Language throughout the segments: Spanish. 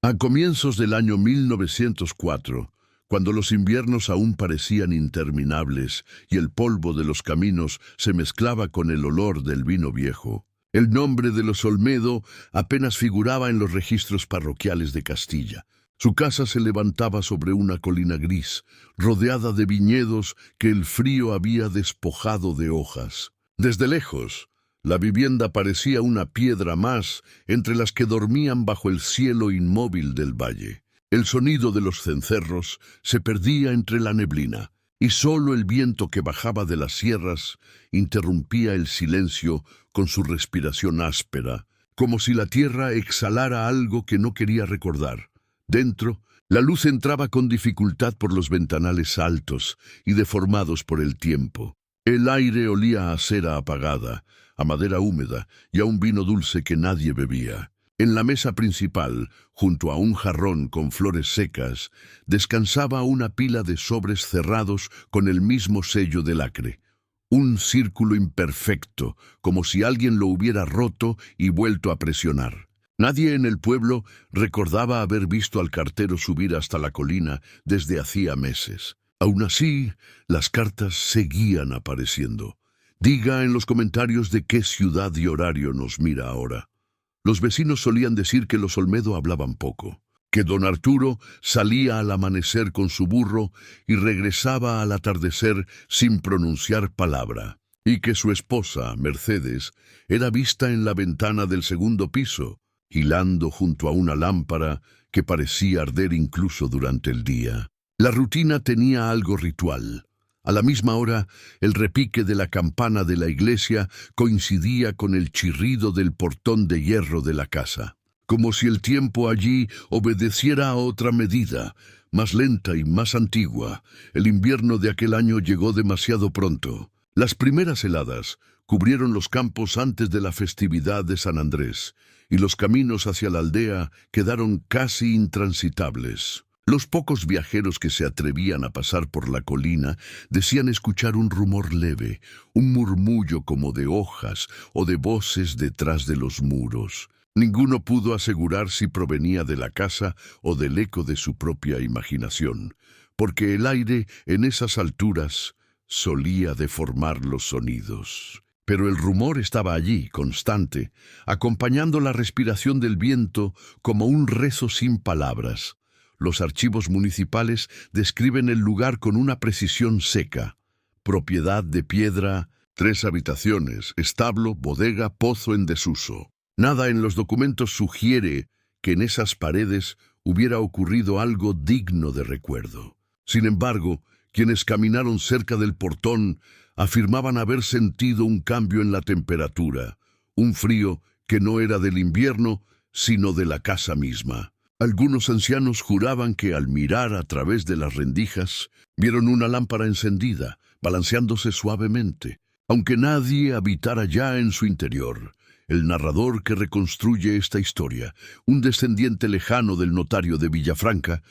A comienzos del año 1904, cuando los inviernos aún parecían interminables y el polvo de los caminos se mezclaba con el olor del vino viejo, el nombre de los Olmedo apenas figuraba en los registros parroquiales de Castilla. Su casa se levantaba sobre una colina gris, rodeada de viñedos que el frío había despojado de hojas. Desde lejos, la vivienda parecía una piedra más entre las que dormían bajo el cielo inmóvil del valle. El sonido de los cencerros se perdía entre la neblina, y solo el viento que bajaba de las sierras interrumpía el silencio con su respiración áspera, como si la tierra exhalara algo que no quería recordar. Dentro, la luz entraba con dificultad por los ventanales altos y deformados por el tiempo. El aire olía a cera apagada, a madera húmeda y a un vino dulce que nadie bebía. En la mesa principal, junto a un jarrón con flores secas, descansaba una pila de sobres cerrados con el mismo sello de lacre. Un círculo imperfecto, como si alguien lo hubiera roto y vuelto a presionar. Nadie en el pueblo recordaba haber visto al cartero subir hasta la colina desde hacía meses. Aún así, las cartas seguían apareciendo. Diga en los comentarios de qué ciudad y horario nos mira ahora. Los vecinos solían decir que los Olmedo hablaban poco, que don Arturo salía al amanecer con su burro y regresaba al atardecer sin pronunciar palabra, y que su esposa, Mercedes, era vista en la ventana del segundo piso, hilando junto a una lámpara que parecía arder incluso durante el día. La rutina tenía algo ritual. A la misma hora, el repique de la campana de la iglesia coincidía con el chirrido del portón de hierro de la casa, como si el tiempo allí obedeciera a otra medida, más lenta y más antigua. El invierno de aquel año llegó demasiado pronto. Las primeras heladas cubrieron los campos antes de la festividad de San Andrés, y los caminos hacia la aldea quedaron casi intransitables. Los pocos viajeros que se atrevían a pasar por la colina decían escuchar un rumor leve, un murmullo como de hojas o de voces detrás de los muros. Ninguno pudo asegurar si provenía de la casa o del eco de su propia imaginación, porque el aire en esas alturas solía deformar los sonidos. Pero el rumor estaba allí, constante, acompañando la respiración del viento como un rezo sin palabras. Los archivos municipales describen el lugar con una precisión seca. Propiedad de piedra, 3 habitaciones, establo, bodega, pozo en desuso. Nada en los documentos sugiere que en esas paredes hubiera ocurrido algo digno de recuerdo. Sin embargo, quienes caminaron cerca del portón afirmaban haber sentido un cambio en la temperatura, un frío que no era del invierno, sino de la casa misma. Algunos ancianos juraban que al mirar a través de las rendijas vieron una lámpara encendida, balanceándose suavemente, aunque nadie habitara ya en su interior. El narrador que reconstruye esta historia, un descendiente lejano del notario de Villafranca,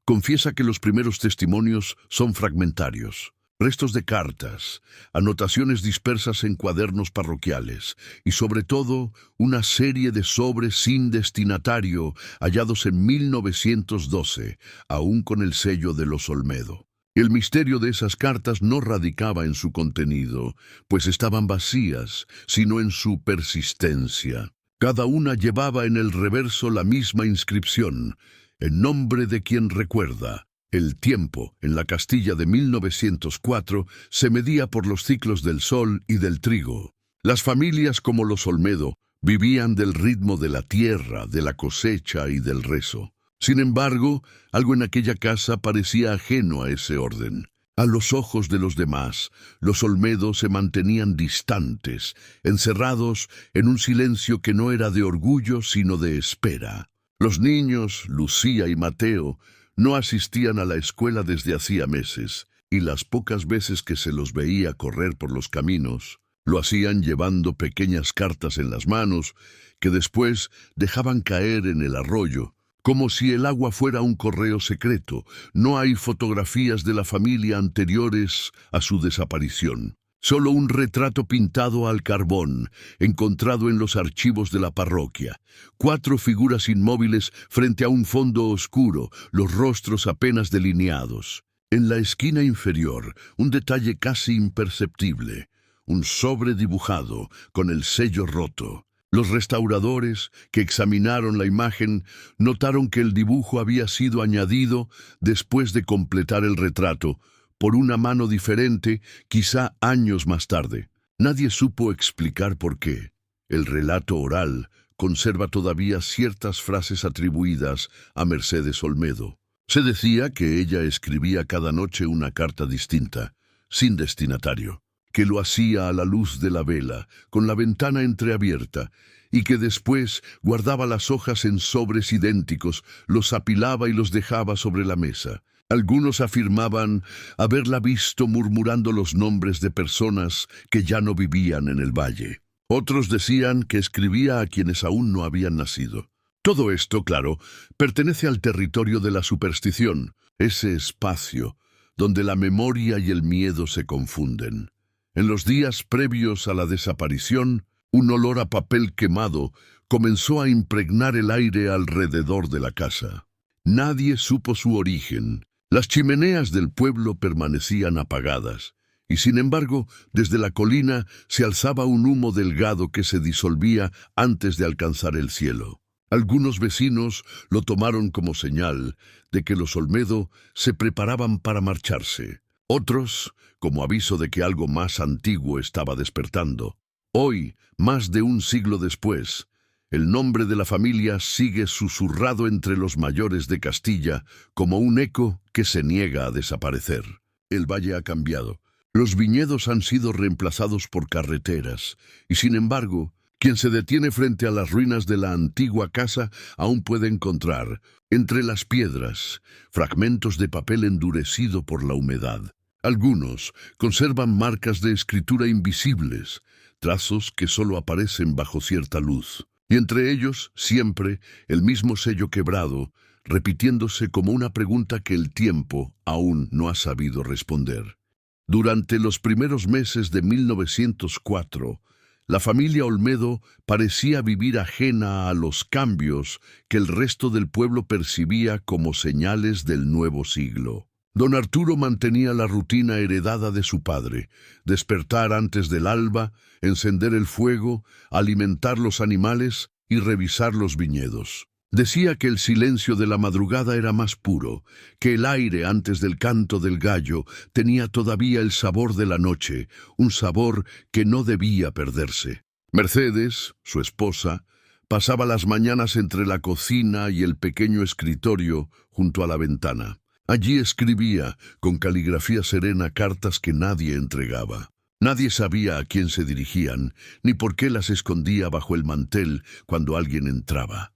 confiesa que los primeros testimonios son fragmentarios. Restos de cartas, anotaciones dispersas en cuadernos parroquiales y sobre todo una serie de sobres sin destinatario hallados en 1912, aún con el sello de los Olmedo. El misterio de esas cartas no radicaba en su contenido, pues estaban vacías, sino en su persistencia. Cada una llevaba en el reverso la misma inscripción: en nombre de quien recuerda. El tiempo, en la Castilla de 1904, se medía por los ciclos del sol y del trigo. Las familias como los Olmedo vivían del ritmo de la tierra, de la cosecha y del rezo. Sin embargo, algo en aquella casa parecía ajeno a ese orden. A los ojos de los demás, los Olmedo se mantenían distantes, encerrados en un silencio que no era de orgullo sino de espera. Los niños, Lucía y Mateo, no asistían a la escuela desde hacía meses, y las pocas veces que se los veía correr por los caminos, lo hacían llevando pequeñas cartas en las manos, que después dejaban caer en el arroyo, como si el agua fuera un correo secreto. No hay fotografías de la familia anteriores a su desaparición. Solo un retrato pintado al carbón, encontrado en los archivos de la parroquia. 4 figuras inmóviles frente a un fondo oscuro, los rostros apenas delineados. En la esquina inferior, un detalle casi imperceptible. Un sobre dibujado, con el sello roto. Los restauradores, que examinaron la imagen, notaron que el dibujo había sido añadido después de completar el retrato, por una mano diferente, quizá años más tarde. Nadie supo explicar por qué. El relato oral conserva todavía ciertas frases atribuidas a Mercedes Olmedo. Se decía que ella escribía cada noche una carta distinta, sin destinatario, que lo hacía a la luz de la vela, con la ventana entreabierta, y que después guardaba las hojas en sobres idénticos, los apilaba y los dejaba sobre la mesa. Algunos afirmaban haberla visto murmurando los nombres de personas que ya no vivían en el valle. Otros decían que escribía a quienes aún no habían nacido. Todo esto, claro, pertenece al territorio de la superstición, ese espacio donde la memoria y el miedo se confunden. En los días previos a la desaparición, un olor a papel quemado comenzó a impregnar el aire alrededor de la casa. Nadie supo su origen. Las chimeneas del pueblo permanecían apagadas, y sin embargo, desde la colina se alzaba un humo delgado que se disolvía antes de alcanzar el cielo. Algunos vecinos lo tomaron como señal de que los Olmedo se preparaban para marcharse. Otros, como aviso de que algo más antiguo estaba despertando. Hoy, más de un siglo después, el nombre de la familia sigue susurrado entre los mayores de Castilla como un eco que se niega a desaparecer. El valle ha cambiado. Los viñedos han sido reemplazados por carreteras, y sin embargo, quien se detiene frente a las ruinas de la antigua casa aún puede encontrar, entre las piedras, fragmentos de papel endurecido por la humedad. Algunos conservan marcas de escritura invisibles, trazos que solo aparecen bajo cierta luz. Y entre ellos, siempre, el mismo sello quebrado, repitiéndose como una pregunta que el tiempo aún no ha sabido responder. Durante los primeros meses de 1904, la familia Olmedo parecía vivir ajena a los cambios que el resto del pueblo percibía como señales del nuevo siglo. Don Arturo mantenía la rutina heredada de su padre: despertar antes del alba, encender el fuego, alimentar los animales y revisar los viñedos. Decía que el silencio de la madrugada era más puro, que el aire antes del canto del gallo tenía todavía el sabor de la noche, un sabor que no debía perderse. Mercedes, su esposa, pasaba las mañanas entre la cocina y el pequeño escritorio junto a la ventana. Allí escribía, con caligrafía serena, cartas que nadie entregaba. Nadie sabía a quién se dirigían, ni por qué las escondía bajo el mantel cuando alguien entraba.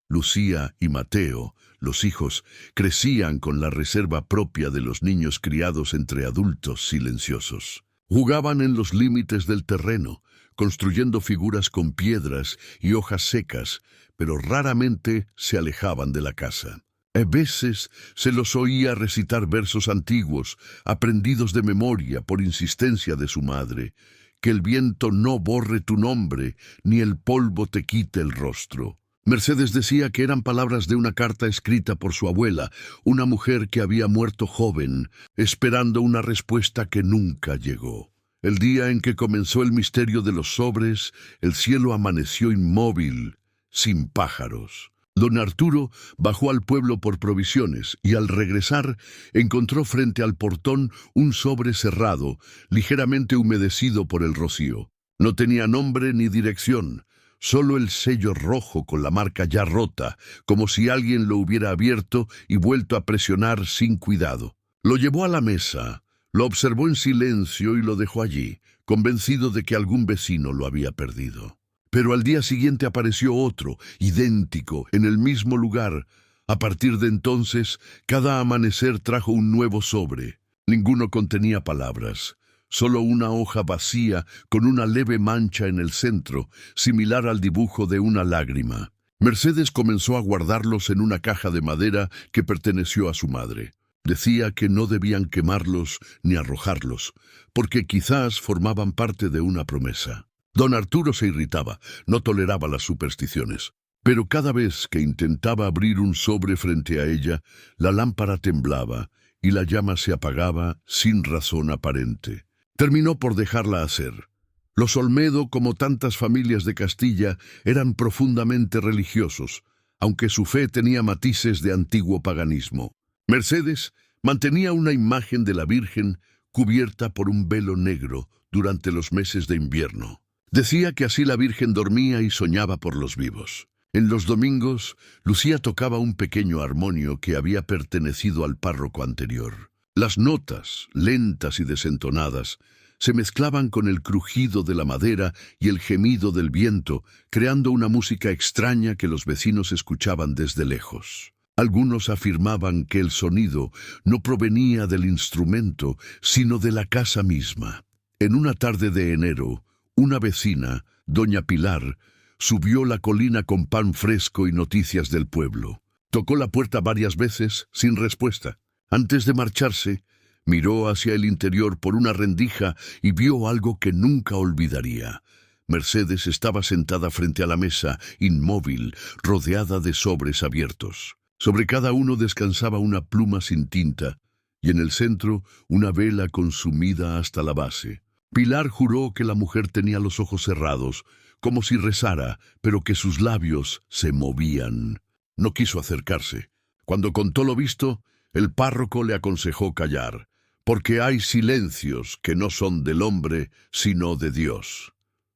Lucía y Mateo, los hijos, crecían con la reserva propia de los niños criados entre adultos silenciosos. Jugaban en los límites del terreno, construyendo figuras con piedras y hojas secas, pero raramente se alejaban de la casa. A veces se los oía recitar versos antiguos, aprendidos de memoria por insistencia de su madre: que el viento no borre tu nombre, ni el polvo te quite el rostro. Mercedes decía que eran palabras de una carta escrita por su abuela, una mujer que había muerto joven, esperando una respuesta que nunca llegó. El día en que comenzó el misterio de los sobres, el cielo amaneció inmóvil, sin pájaros. Don Arturo bajó al pueblo por provisiones y al regresar encontró frente al portón un sobre cerrado, ligeramente humedecido por el rocío. No tenía nombre ni dirección, solo el sello rojo con la marca ya rota, como si alguien lo hubiera abierto y vuelto a presionar sin cuidado. Lo llevó a la mesa, lo observó en silencio y lo dejó allí, convencido de que algún vecino lo había perdido. Pero al día siguiente apareció otro, idéntico, en el mismo lugar. A partir de entonces, cada amanecer trajo un nuevo sobre. Ninguno contenía palabras, solo una hoja vacía con una leve mancha en el centro, similar al dibujo de una lágrima. Mercedes comenzó a guardarlos en una caja de madera que perteneció a su madre. Decía que no debían quemarlos ni arrojarlos, porque quizás formaban parte de una promesa. Don Arturo se irritaba, no toleraba las supersticiones. Pero cada vez que intentaba abrir un sobre frente a ella, la lámpara temblaba y la llama se apagaba sin razón aparente. Terminó por dejarla hacer. Los Olmedo, como tantas familias de Castilla, eran profundamente religiosos, aunque su fe tenía matices de antiguo paganismo. Mercedes mantenía una imagen de la Virgen cubierta por un velo negro durante los meses de invierno. Decía que así la Virgen dormía y soñaba por los vivos. En los domingos, Lucía tocaba un pequeño armonio que había pertenecido al párroco anterior. Las notas, lentas y desentonadas, se mezclaban con el crujido de la madera y el gemido del viento, creando una música extraña que los vecinos escuchaban desde lejos. Algunos afirmaban que el sonido no provenía del instrumento, sino de la casa misma. En una tarde de enero, una vecina, doña Pilar, subió la colina con pan fresco y noticias del pueblo. Tocó la puerta varias veces, sin respuesta. Antes de marcharse, miró hacia el interior por una rendija y vio algo que nunca olvidaría. Mercedes estaba sentada frente a la mesa, inmóvil, rodeada de sobres abiertos. Sobre cada uno descansaba una pluma sin tinta, y en el centro una vela consumida hasta la base. Pilar juró que la mujer tenía los ojos cerrados, como si rezara, pero que sus labios se movían. No quiso acercarse. Cuando contó lo visto, el párroco le aconsejó callar, porque hay silencios que no son del hombre, sino de Dios.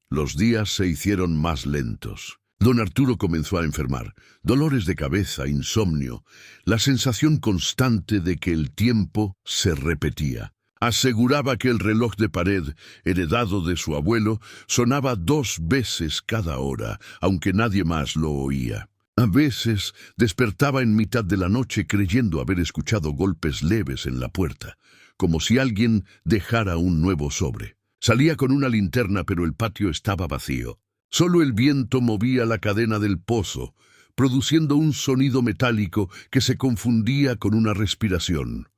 Los días se hicieron más lentos. Don Arturo comenzó a enfermar. Dolores de cabeza, insomnio, la sensación constante de que el tiempo se repetía. Aseguraba que el reloj de pared, heredado de su abuelo, sonaba 2 veces cada hora, aunque nadie más lo oía. A veces despertaba en mitad de la noche creyendo haber escuchado golpes leves en la puerta, como si alguien dejara un nuevo sobre. Salía con una linterna, pero el patio estaba vacío. Solo el viento movía la cadena del pozo, produciendo un sonido metálico que se confundía con una respiración.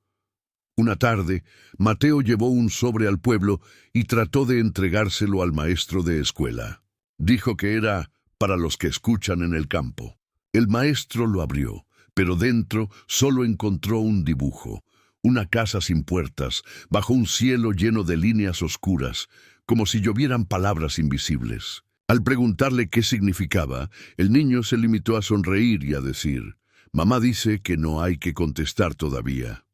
Una tarde, Mateo llevó un sobre al pueblo y trató de entregárselo al maestro de escuela. Dijo que era para los que escuchan en el campo. El maestro lo abrió, pero dentro solo encontró un dibujo, una casa sin puertas, bajo un cielo lleno de líneas oscuras, como si llovieran palabras invisibles. Al preguntarle qué significaba, el niño se limitó a sonreír y a decir: «Mamá dice que no hay que contestar todavía».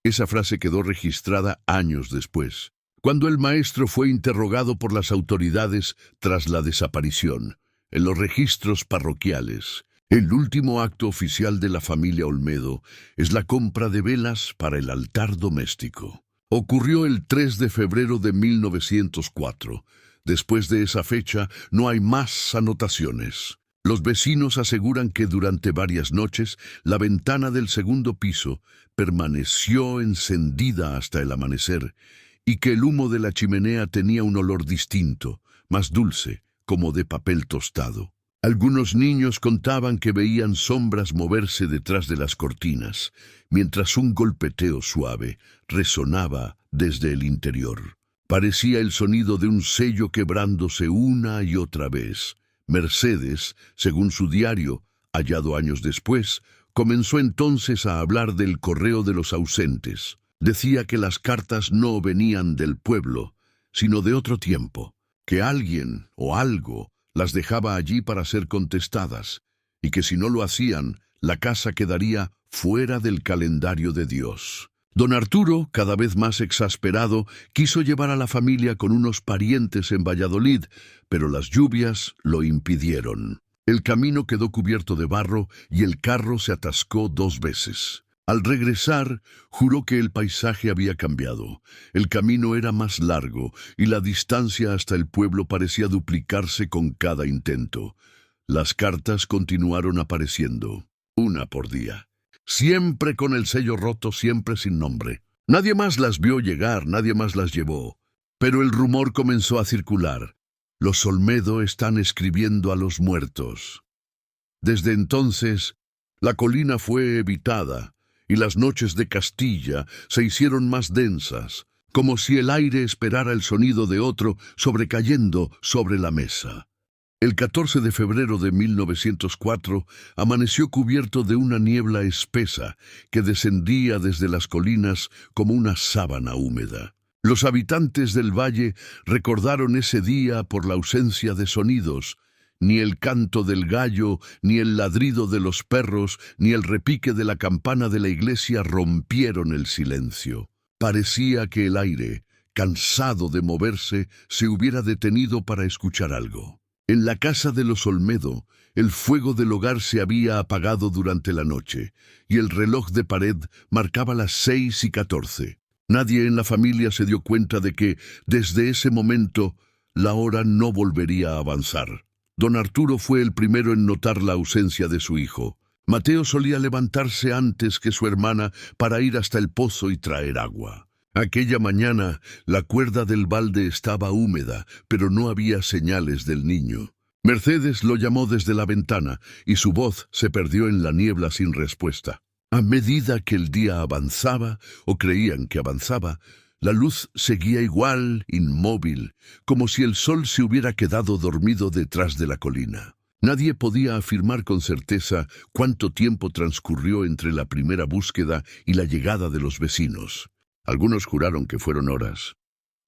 Esa frase quedó registrada años después, cuando el maestro fue interrogado por las autoridades tras la desaparición. En los registros parroquiales, el último acto oficial de la familia Olmedo es la compra de velas para el altar doméstico. Ocurrió el 3 de febrero de 1904. Después de esa fecha no hay más anotaciones. Los vecinos aseguran que durante varias noches la ventana del segundo piso permaneció encendida hasta el amanecer y que el humo de la chimenea tenía un olor distinto, más dulce, como de papel tostado. Algunos niños contaban que veían sombras moverse detrás de las cortinas, mientras un golpeteo suave resonaba desde el interior. Parecía el sonido de un sello quebrándose una y otra vez. Mercedes, según su diario, hallado años después, comenzó entonces a hablar del correo de los ausentes. Decía que las cartas no venían del pueblo, sino de otro tiempo, que alguien o algo las dejaba allí para ser contestadas, y que si no lo hacían, la casa quedaría fuera del calendario de Dios. Don Arturo, cada vez más exasperado, quiso llevar a la familia con unos parientes en Valladolid, pero las lluvias lo impidieron. El camino quedó cubierto de barro y el carro se atascó 2 veces. Al regresar, juró que el paisaje había cambiado. El camino era más largo y la distancia hasta el pueblo parecía duplicarse con cada intento. Las cartas continuaron apareciendo, una por día. Siempre con el sello roto, siempre sin nombre. Nadie más las vio llegar, nadie más las llevó. Pero el rumor comenzó a circular. Los Olmedo están escribiendo a los muertos. Desde entonces, la colina fue evitada y las noches de Castilla se hicieron más densas, como si el aire esperara el sonido de otro sobrecayendo sobre la mesa. El 14 de febrero de 1904 amaneció cubierto de una niebla espesa que descendía desde las colinas como una sábana húmeda. Los habitantes del valle recordaron ese día por la ausencia de sonidos. Ni el canto del gallo, ni el ladrido de los perros, ni el repique de la campana de la iglesia rompieron el silencio. Parecía que el aire, cansado de moverse, se hubiera detenido para escuchar algo. En la casa de los Olmedo, el fuego del hogar se había apagado durante la noche, y el reloj de pared marcaba las 6:14. Nadie en la familia se dio cuenta de que, desde ese momento, la hora no volvería a avanzar. Don Arturo fue el primero en notar la ausencia de su hijo. Mateo solía levantarse antes que su hermana para ir hasta el pozo y traer agua. Aquella mañana, la cuerda del balde estaba húmeda, pero no había señales del niño. Mercedes lo llamó desde la ventana, y su voz se perdió en la niebla sin respuesta. A medida que el día avanzaba, o creían que avanzaba, la luz seguía igual, inmóvil, como si el sol se hubiera quedado dormido detrás de la colina. Nadie podía afirmar con certeza cuánto tiempo transcurrió entre la primera búsqueda y la llegada de los vecinos. Algunos juraron que fueron horas,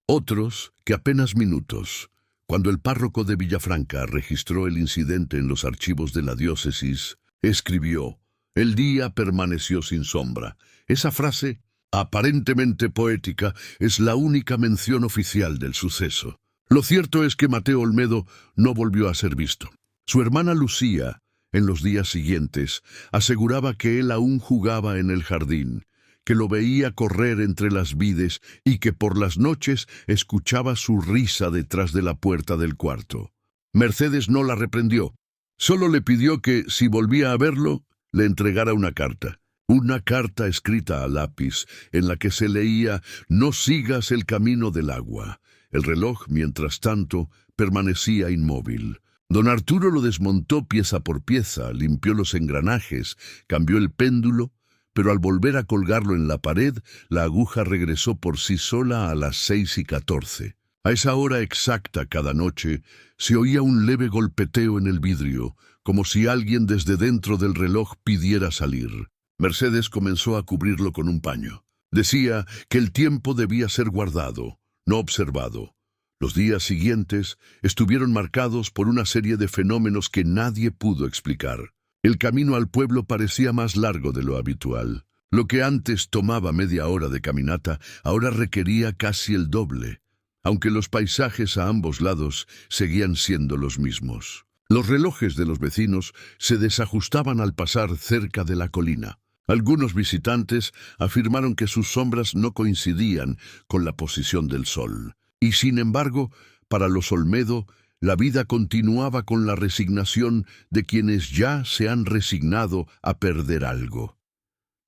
otros que apenas minutos. Cuando el párroco de Villafranca registró el incidente en los archivos de la diócesis, escribió: «El día permaneció sin sombra». Esa frase, aparentemente poética, es la única mención oficial del suceso. Lo cierto es que Mateo Olmedo no volvió a ser visto. Su hermana Lucía, en los días siguientes, aseguraba que él aún jugaba en el jardín, que lo veía correr entre las vides y que por las noches escuchaba su risa detrás de la puerta del cuarto. Mercedes no la reprendió, solo le pidió que, si volvía a verlo, le entregara una carta escrita a lápiz, en la que se leía: «No sigas el camino del agua». El reloj, mientras tanto, permanecía inmóvil. Don Arturo lo desmontó pieza por pieza, limpió los engranajes, cambió el péndulo, pero al volver a colgarlo en la pared, la aguja regresó por sí sola a las 6:14. A esa hora exacta cada noche se oía un leve golpeteo en el vidrio, como si alguien desde dentro del reloj pidiera salir. Mercedes comenzó a cubrirlo con un paño. Decía que el tiempo debía ser guardado, no observado. Los días siguientes estuvieron marcados por una serie de fenómenos que nadie pudo explicar. El camino al pueblo parecía más largo de lo habitual. Lo que antes tomaba media hora de caminata, ahora requería casi el doble, aunque los paisajes a ambos lados seguían siendo los mismos. Los relojes de los vecinos se desajustaban al pasar cerca de la colina. Algunos visitantes afirmaron que sus sombras no coincidían con la posición del sol. Y sin embargo, para los Olmedo, la vida continuaba con la resignación de quienes ya se han resignado a perder algo.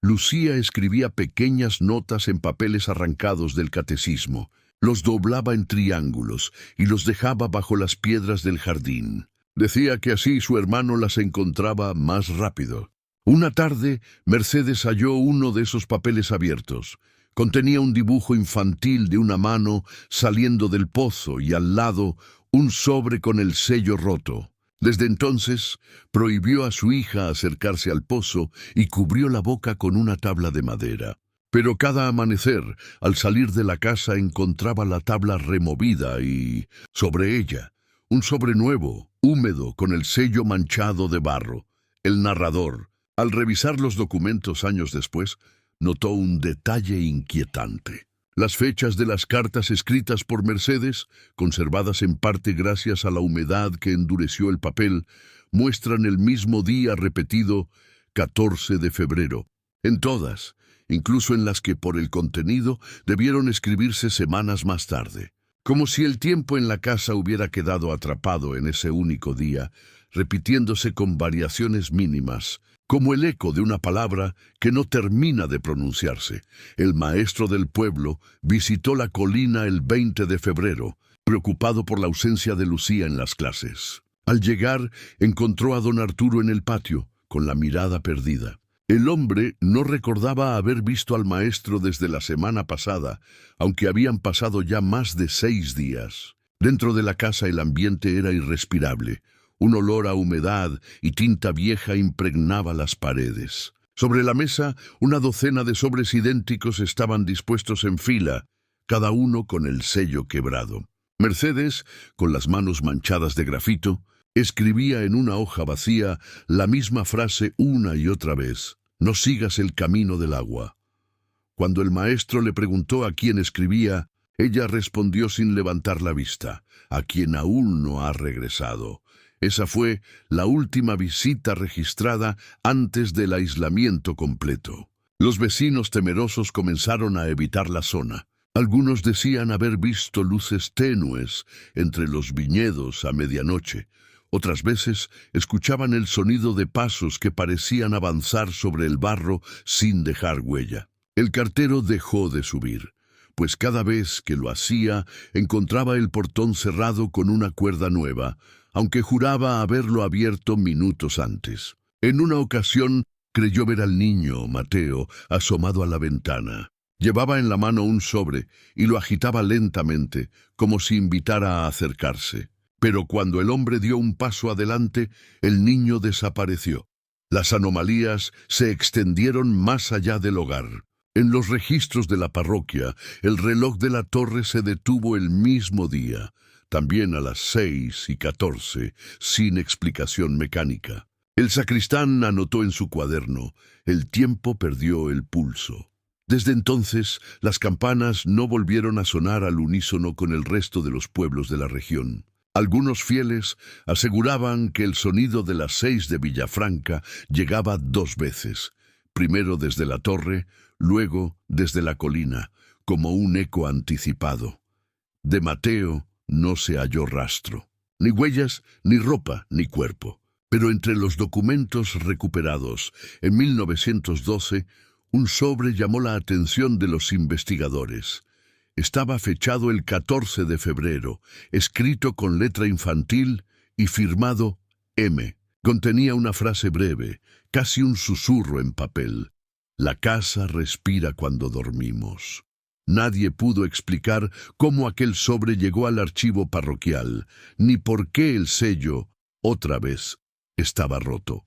Lucía escribía pequeñas notas en papeles arrancados del catecismo, los doblaba en triángulos y los dejaba bajo las piedras del jardín. Decía que así su hermano las encontraba más rápido. Una tarde, Mercedes halló uno de esos papeles abiertos. Contenía un dibujo infantil de una mano saliendo del pozo y al lado un sobre con el sello roto. Desde entonces, prohibió a su hija acercarse al pozo y cubrió la boca con una tabla de madera. Pero cada amanecer, al salir de la casa, encontraba la tabla removida y, sobre ella, un sobre nuevo, húmedo, con el sello manchado de barro. El narrador, al revisar los documentos años después, notó un detalle inquietante. Las fechas de las cartas escritas por Mercedes, conservadas en parte gracias a la humedad que endureció el papel, muestran el mismo día repetido, 14 de febrero. En todas, incluso en las que por el contenido debieron escribirse semanas más tarde. Como si el tiempo en la casa hubiera quedado atrapado en ese único día, repitiéndose con variaciones mínimas, como el eco de una palabra que no termina de pronunciarse. El maestro del pueblo visitó la colina el 20 de febrero, preocupado por la ausencia de Lucía en las clases. Al llegar, encontró a don Arturo en el patio, con la mirada perdida. El hombre no recordaba haber visto al maestro desde la semana pasada, aunque habían pasado ya más de 6 días. Dentro de la casa el ambiente era irrespirable. Un olor a humedad y tinta vieja impregnaba las paredes. Sobre la mesa, una docena de sobres idénticos estaban dispuestos en fila, cada uno con el sello quebrado. Mercedes, con las manos manchadas de grafito, escribía en una hoja vacía la misma frase una y otra vez: «No sigas el camino del agua». Cuando el maestro le preguntó a quién escribía, ella respondió sin levantar la vista: «A quien aún no ha regresado». Esa fue la última visita registrada antes del aislamiento completo. Los vecinos temerosos comenzaron a evitar la zona. Algunos decían haber visto luces tenues entre los viñedos a medianoche. Otras veces escuchaban el sonido de pasos que parecían avanzar sobre el barro sin dejar huella. El cartero dejó de subir, pues cada vez que lo hacía encontraba el portón cerrado con una cuerda nueva, aunque juraba haberlo abierto minutos antes. En una ocasión creyó ver al niño, Mateo, asomado a la ventana. Llevaba en la mano un sobre y lo agitaba lentamente, como si invitara a acercarse. Pero cuando el hombre dio un paso adelante, el niño desapareció. Las anomalías se extendieron más allá del hogar. En los registros de la parroquia, el reloj de la torre se detuvo el mismo día, también a las 6:14, sin explicación mecánica. El sacristán anotó en su cuaderno: «El tiempo perdió el pulso». Desde entonces, las campanas no volvieron a sonar al unísono con el resto de los pueblos de la región. Algunos fieles aseguraban que el sonido de las 6 de Villafranca llegaba 2 veces, primero desde la torre, luego desde la colina, como un eco anticipado. De Mateo no se halló rastro, ni huellas, ni ropa, ni cuerpo. Pero entre los documentos recuperados en 1912, un sobre llamó la atención de los investigadores. Estaba fechado el 14 de febrero, escrito con letra infantil y firmado M. Contenía una frase breve, casi un susurro en papel: «La casa respira cuando dormimos». Nadie pudo explicar cómo aquel sobre llegó al archivo parroquial, ni por qué el sello, otra vez, estaba roto.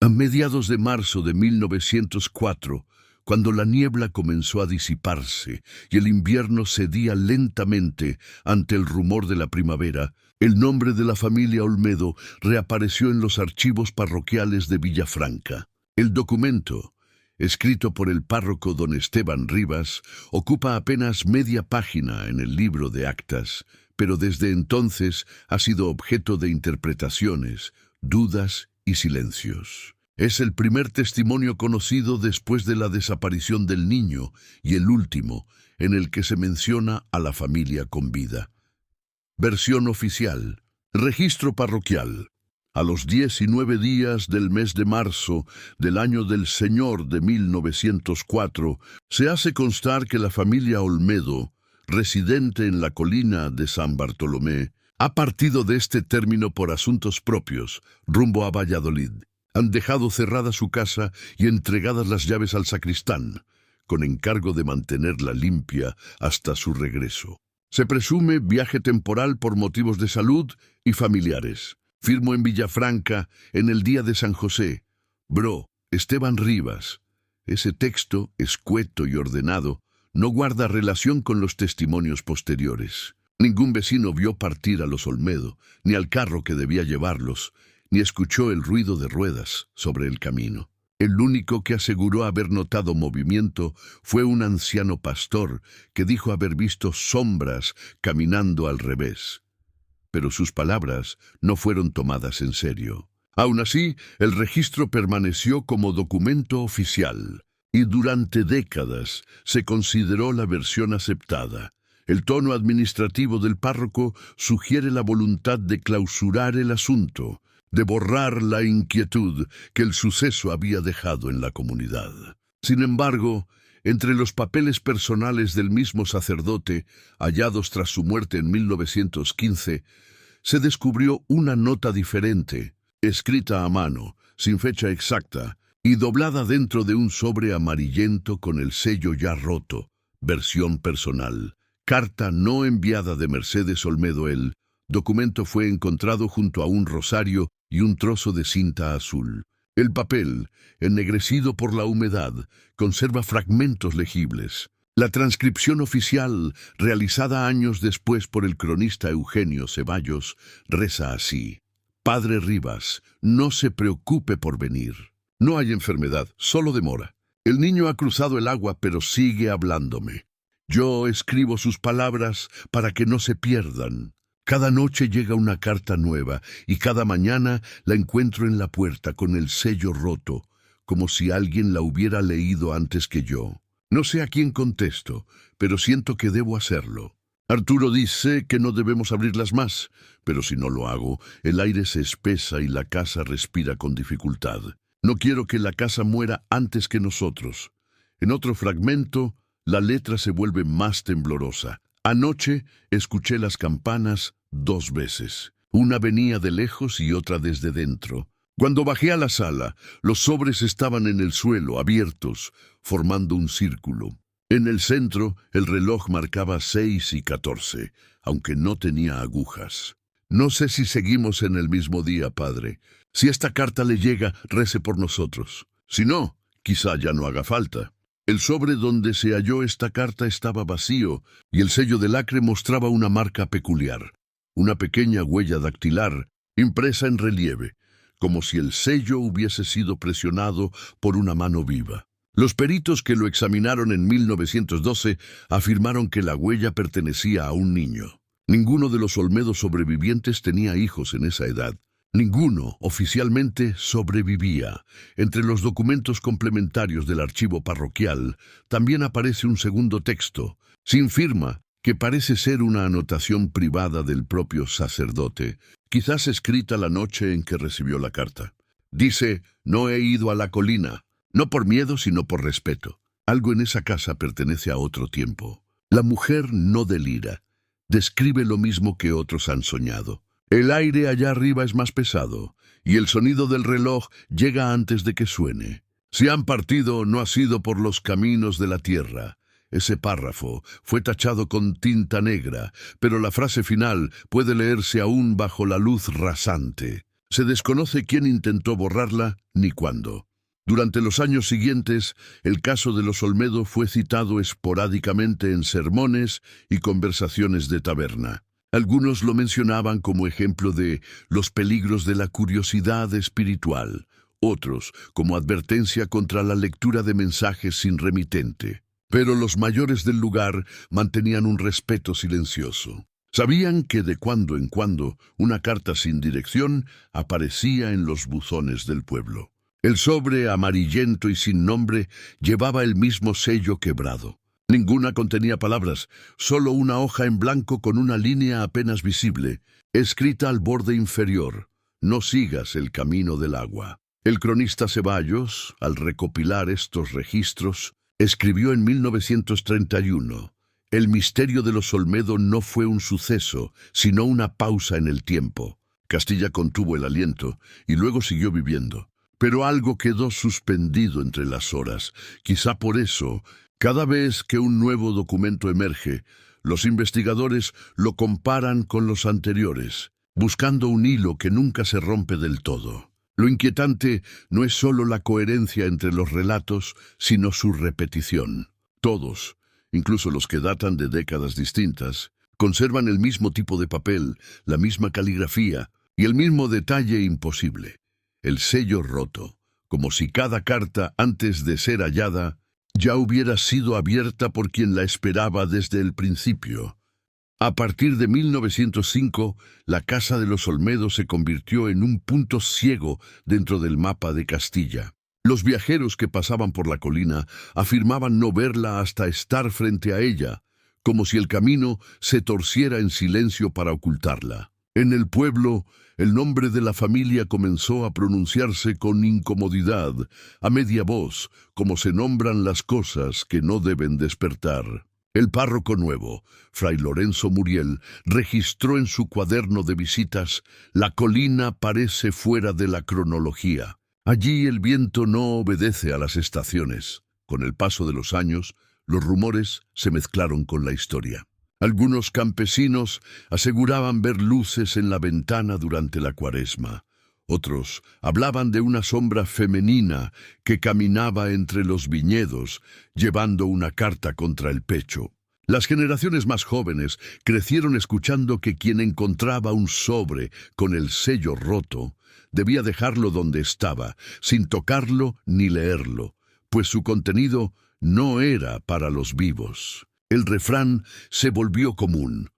A mediados de marzo de 1904, cuando la niebla comenzó a disiparse y el invierno cedía lentamente ante el rumor de la primavera, el nombre de la familia Olmedo reapareció en los archivos parroquiales de Villafranca. El documento, escrito por el párroco don Esteban Rivas, ocupa apenas media página en el libro de actas, pero desde entonces ha sido objeto de interpretaciones, dudas y silencios. Es el primer testimonio conocido después de la desaparición del niño y el último en el que se menciona a la familia con vida. Versión oficial. Registro parroquial. A los 19 días del mes de marzo del año del Señor de 1904, se hace constar que la familia Olmedo, residente en la colina de San Bartolomé, ha partido de este término por asuntos propios, rumbo a Valladolid. Han dejado cerrada su casa y entregadas las llaves al sacristán, con encargo de mantenerla limpia hasta su regreso. Se presume viaje temporal por motivos de salud y familiares. Firmo en Villafranca en el día de San José. Bro, Esteban Rivas. Ese texto, escueto y ordenado, no guarda relación con los testimonios posteriores. Ningún vecino vio partir a los Olmedo, ni al carro que debía llevarlos, ni escuchó el ruido de ruedas sobre el camino. El único que aseguró haber notado movimiento fue un anciano pastor que dijo haber visto sombras caminando al revés. Pero sus palabras no fueron tomadas en serio. Aún así, el registro permaneció como documento oficial, y durante décadas se consideró la versión aceptada. El tono administrativo del párroco sugiere la voluntad de clausurar el asunto, de borrar la inquietud que el suceso había dejado en la comunidad. Sin embargo, entre los papeles personales del mismo sacerdote, hallados tras su muerte en 1915, se descubrió una nota diferente, escrita a mano, sin fecha exacta, y doblada dentro de un sobre amarillento con el sello ya roto. Versión personal. Carta no enviada de Mercedes Olmedo. El documento fue encontrado junto a un rosario y un trozo de cinta azul. El papel, ennegrecido por la humedad, conserva fragmentos legibles. La transcripción oficial, realizada años después por el cronista Eugenio Ceballos, reza así: Padre Rivas, no se preocupe por venir. No hay enfermedad, solo demora. El niño ha cruzado el agua, pero sigue hablándome. Yo escribo sus palabras para que no se pierdan. Cada noche llega una carta nueva y cada mañana la encuentro en la puerta con el sello roto, como si alguien la hubiera leído antes que yo. No sé a quién contesto, pero siento que debo hacerlo. Arturo dice que no debemos abrirlas más, pero si no lo hago, el aire se espesa y la casa respira con dificultad. No quiero que la casa muera antes que nosotros. En otro fragmento, la letra se vuelve más temblorosa. Anoche escuché las campanas 2 veces. Una venía de lejos y otra desde dentro. Cuando bajé a la sala, los sobres estaban en el suelo, abiertos, formando un círculo. En el centro, el reloj marcaba 6:14, aunque no tenía agujas. No sé si seguimos en el mismo día, padre. Si esta carta le llega, rece por nosotros. Si no, quizá ya no haga falta. El sobre donde se halló esta carta estaba vacío y el sello de lacre mostraba una marca peculiar, una pequeña huella dactilar impresa en relieve, como si el sello hubiese sido presionado por una mano viva. Los peritos que lo examinaron en 1912 afirmaron que la huella pertenecía a un niño. Ninguno de los Olmedo sobrevivientes tenía hijos en esa edad. Ninguno oficialmente sobrevivía. Entre los documentos complementarios del archivo parroquial también aparece un segundo texto, sin firma, que parece ser una anotación privada del propio sacerdote, quizás escrita la noche en que recibió la carta. Dice: no he ido a la colina, no por miedo sino por respeto. Algo en esa casa pertenece a otro tiempo. La mujer no delira, describe lo mismo que otros han soñado. El aire allá arriba es más pesado, y el sonido del reloj llega antes de que suene. Si han partido, no ha sido por los caminos de la tierra. Ese párrafo fue tachado con tinta negra, pero la frase final puede leerse aún bajo la luz rasante. Se desconoce quién intentó borrarla ni cuándo. Durante los años siguientes, el caso de los Olmedo fue citado esporádicamente en sermones y conversaciones de taberna. Algunos lo mencionaban como ejemplo de los peligros de la curiosidad espiritual, otros como advertencia contra la lectura de mensajes sin remitente. Pero los mayores del lugar mantenían un respeto silencioso. Sabían que de cuando en cuando una carta sin dirección aparecía en los buzones del pueblo. El sobre amarillento y sin nombre llevaba el mismo sello quebrado. Ninguna contenía palabras, solo una hoja en blanco con una línea apenas visible, escrita al borde inferior: no sigas el camino del agua. El cronista Ceballos, al recopilar estos registros, escribió en 1931: el misterio de los Olmedo no fue un suceso, sino una pausa en el tiempo. Castilla contuvo el aliento y luego siguió viviendo. Pero algo quedó suspendido entre las horas. Quizá por eso, cada vez que un nuevo documento emerge, los investigadores lo comparan con los anteriores, buscando un hilo que nunca se rompe del todo. Lo inquietante no es solo la coherencia entre los relatos, sino su repetición. Todos, incluso los que datan de décadas distintas, conservan el mismo tipo de papel, la misma caligrafía y el mismo detalle imposible: el sello roto, como si cada carta, antes de ser hallada, ya hubiera sido abierta por quien la esperaba desde el principio. A partir de 1905, la casa de los Olmedo se convirtió en un punto ciego dentro del mapa de Castilla. Los viajeros que pasaban por la colina afirmaban no verla hasta estar frente a ella, como si el camino se torciera en silencio para ocultarla. En el pueblo, el nombre de la familia comenzó a pronunciarse con incomodidad, a media voz, como se nombran las cosas que no deben despertar. El párroco nuevo, Fray Lorenzo Muriel, registró en su cuaderno de visitas: la colina parece fuera de la cronología. Allí el viento no obedece a las estaciones. Con el paso de los años, los rumores se mezclaron con la historia. Algunos campesinos aseguraban ver luces en la ventana durante la Cuaresma. Otros hablaban de una sombra femenina que caminaba entre los viñedos, llevando una carta contra el pecho. Las generaciones más jóvenes crecieron escuchando que quien encontraba un sobre con el sello roto debía dejarlo donde estaba, sin tocarlo ni leerlo, pues su contenido no era para los vivos. El refrán se volvió común: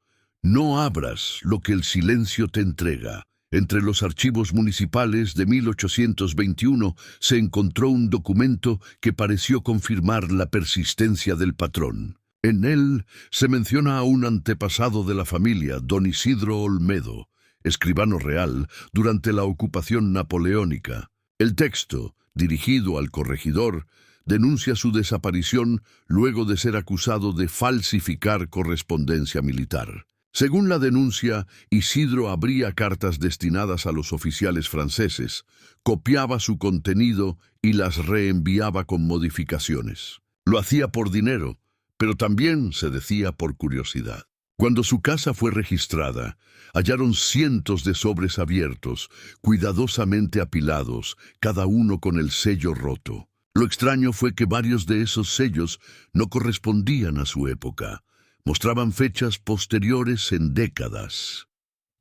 no abras lo que el silencio te entrega. Entre los archivos municipales de 1821 se encontró un documento que pareció confirmar la persistencia del patrón. En él se menciona a un antepasado de la familia, don Isidro Olmedo, escribano real durante la ocupación napoleónica. El texto, dirigido al corregidor, denuncia su desaparición luego de ser acusado de falsificar correspondencia militar. Según la denuncia, Isidro abría cartas destinadas a los oficiales franceses, copiaba su contenido y las reenviaba con modificaciones. Lo hacía por dinero, pero también, se decía, por curiosidad. Cuando su casa fue registrada, hallaron cientos de sobres abiertos, cuidadosamente apilados, cada uno con el sello roto. Lo extraño fue que varios de esos sellos no correspondían a su época. Mostraban fechas posteriores en décadas.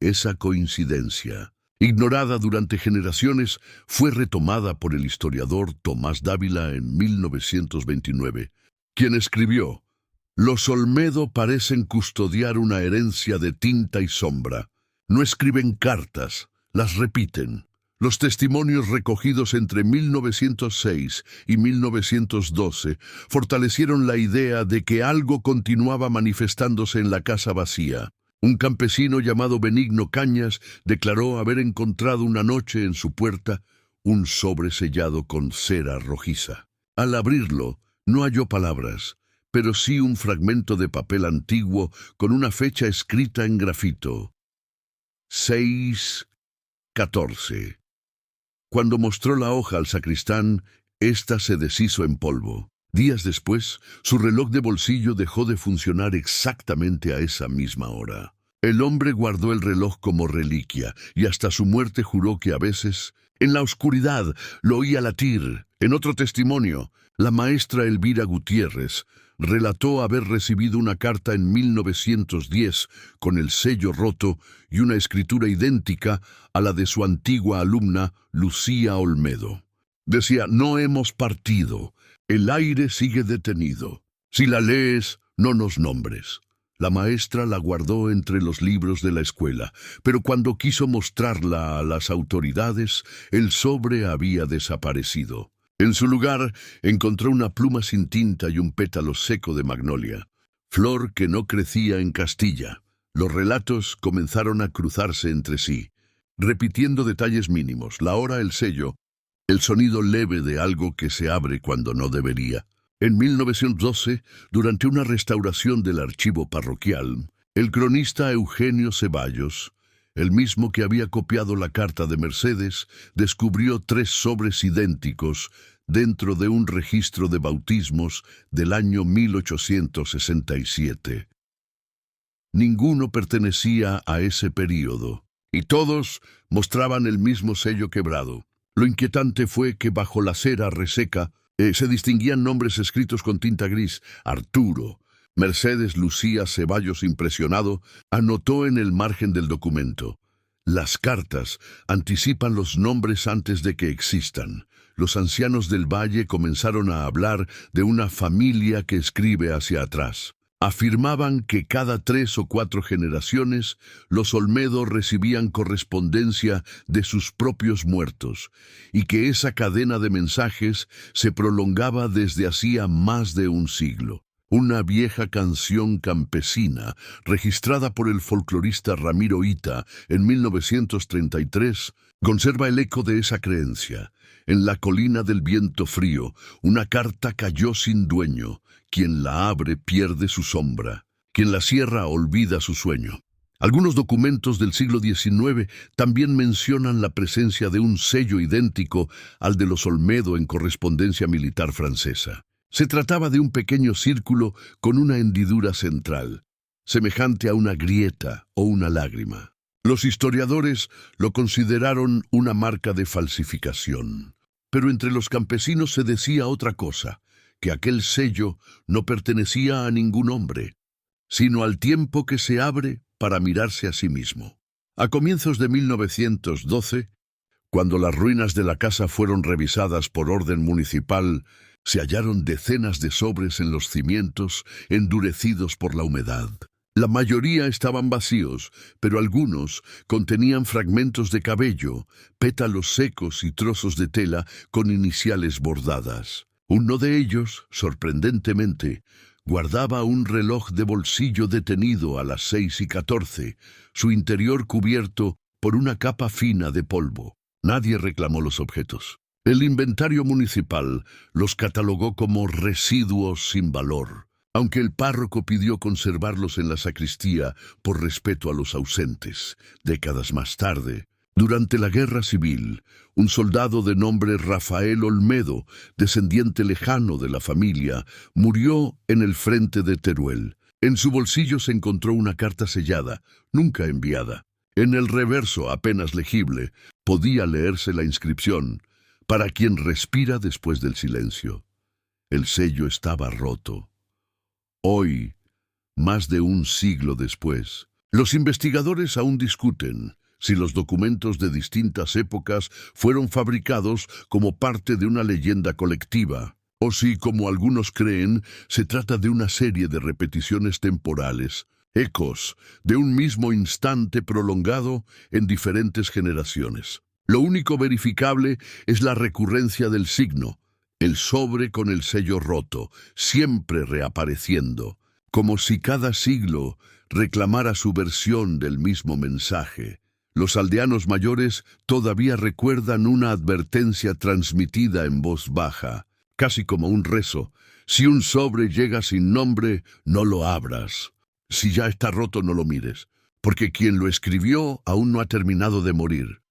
Esa coincidencia, ignorada durante generaciones, fue retomada por el historiador Tomás Dávila en 1929, quien escribió: «Los Olmedo parecen custodiar una herencia de tinta y sombra. No escriben cartas, las repiten». Los testimonios recogidos entre 1906 y 1912 fortalecieron la idea de que algo continuaba manifestándose en la casa vacía. Un campesino llamado Benigno Cañas declaró haber encontrado una noche en su puerta un sobre sellado con cera rojiza. Al abrirlo, no halló palabras, pero sí un fragmento de papel antiguo con una fecha escrita en grafito: 6-14. Cuando mostró la hoja al sacristán, ésta se deshizo en polvo. Días después, su reloj de bolsillo dejó de funcionar exactamente a esa misma hora. El hombre guardó el reloj como reliquia y hasta su muerte juró que a veces, en la oscuridad, lo oía latir. En otro testimonio, la maestra Elvira Gutiérrez relató haber recibido una carta en 1910 con el sello roto y una escritura idéntica a la de su antigua alumna Lucía Olmedo. Decía: «No hemos partido, el aire sigue detenido. Si la lees, no nos nombres». La maestra la guardó entre los libros de la escuela, pero cuando quiso mostrarla a las autoridades, el sobre había desaparecido. En su lugar, encontró una pluma sin tinta y un pétalo seco de magnolia, flor que no crecía en Castilla. Los relatos comenzaron a cruzarse entre sí, repitiendo detalles mínimos: la hora, el sello, el sonido leve de algo que se abre cuando no debería. En 1912, durante una restauración del archivo parroquial, el cronista Eugenio Ceballos, el mismo que había copiado la carta de Mercedes, descubrió 3 sobres idénticos dentro de un registro de bautismos del año 1867. Ninguno pertenecía a ese período, y todos mostraban el mismo sello quebrado. Lo inquietante fue que bajo la cera reseca se distinguían nombres escritos con tinta gris: Arturo. Mercedes Lucía Ceballos, impresionado, anotó en el margen del documento: «Las cartas anticipan los nombres antes de que existan». Los ancianos del valle comenzaron a hablar de una familia que escribe hacia atrás. Afirmaban que cada 3 o 4 generaciones los Olmedo recibían correspondencia de sus propios muertos y que esa cadena de mensajes se prolongaba desde hacía más de un siglo. Una vieja canción campesina, registrada por el folclorista Ramiro Ita en 1933, conserva el eco de esa creencia. En la colina del viento frío, una carta cayó sin dueño. Quien la abre pierde su sombra. Quien la cierra olvida su sueño. Algunos documentos del siglo XIX también mencionan la presencia de un sello idéntico al de los Olmedo en correspondencia militar francesa. Se trataba de un pequeño círculo con una hendidura central, semejante a una grieta o una lágrima. Los historiadores lo consideraron una marca de falsificación. Pero entre los campesinos se decía otra cosa, que aquel sello no pertenecía a ningún hombre, sino al tiempo que se abre para mirarse a sí mismo. A comienzos de 1912, cuando las ruinas de la casa fueron revisadas por orden municipal, se hallaron decenas de sobres en los cimientos, endurecidos por la humedad. La mayoría estaban vacíos, pero algunos contenían fragmentos de cabello, pétalos secos y trozos de tela con iniciales bordadas. Uno de ellos, sorprendentemente, guardaba un reloj de bolsillo detenido a las 6:14, su interior cubierto por una capa fina de polvo. Nadie reclamó los objetos. El inventario municipal los catalogó como residuos sin valor, aunque el párroco pidió conservarlos en la sacristía por respeto a los ausentes. Décadas más tarde, durante la Guerra Civil, un soldado de nombre Rafael Olmedo, descendiente lejano de la familia, murió en el frente de Teruel. En su bolsillo se encontró una carta sellada, nunca enviada. En el reverso, apenas legible, podía leerse la inscripción: «Para quien respira después del silencio». El sello estaba roto. Hoy, más de un siglo después, los investigadores aún discuten si los documentos de distintas épocas fueron fabricados como parte de una leyenda colectiva, o si, como algunos creen, se trata de una serie de repeticiones temporales, ecos de un mismo instante prolongado en diferentes generaciones. Lo único verificable es la recurrencia del signo, el sobre con el sello roto, siempre reapareciendo, como si cada siglo reclamara su versión del mismo mensaje. Los aldeanos mayores todavía recuerdan una advertencia transmitida en voz baja, casi como un rezo: si un sobre llega sin nombre, no lo abras. Si ya está roto, no lo mires, porque quien lo escribió aún no ha terminado de morir.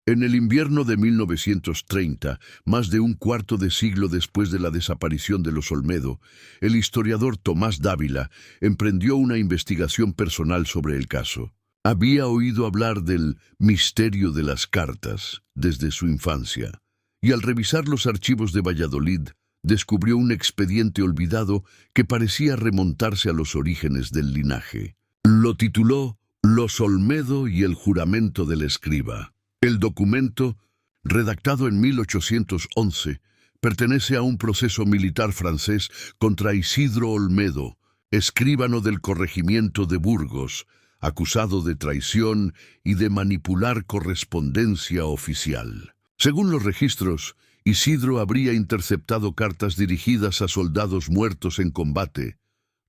En el invierno de 1930, más de un cuarto de siglo después de la desaparición de los Olmedo, el historiador Tomás Dávila emprendió una investigación personal sobre el caso. Había oído hablar del misterio de las cartas desde su infancia, y al revisar los archivos de Valladolid, descubrió un expediente olvidado que parecía remontarse a los orígenes del linaje. Lo tituló «Los Olmedo y el juramento del escriba». El documento, redactado en 1811, pertenece a un proceso militar francés contra Isidro Olmedo, escribano del corregimiento de Burgos, acusado de traición y de manipular correspondencia oficial. Según los registros, Isidro habría interceptado cartas dirigidas a soldados muertos en combate,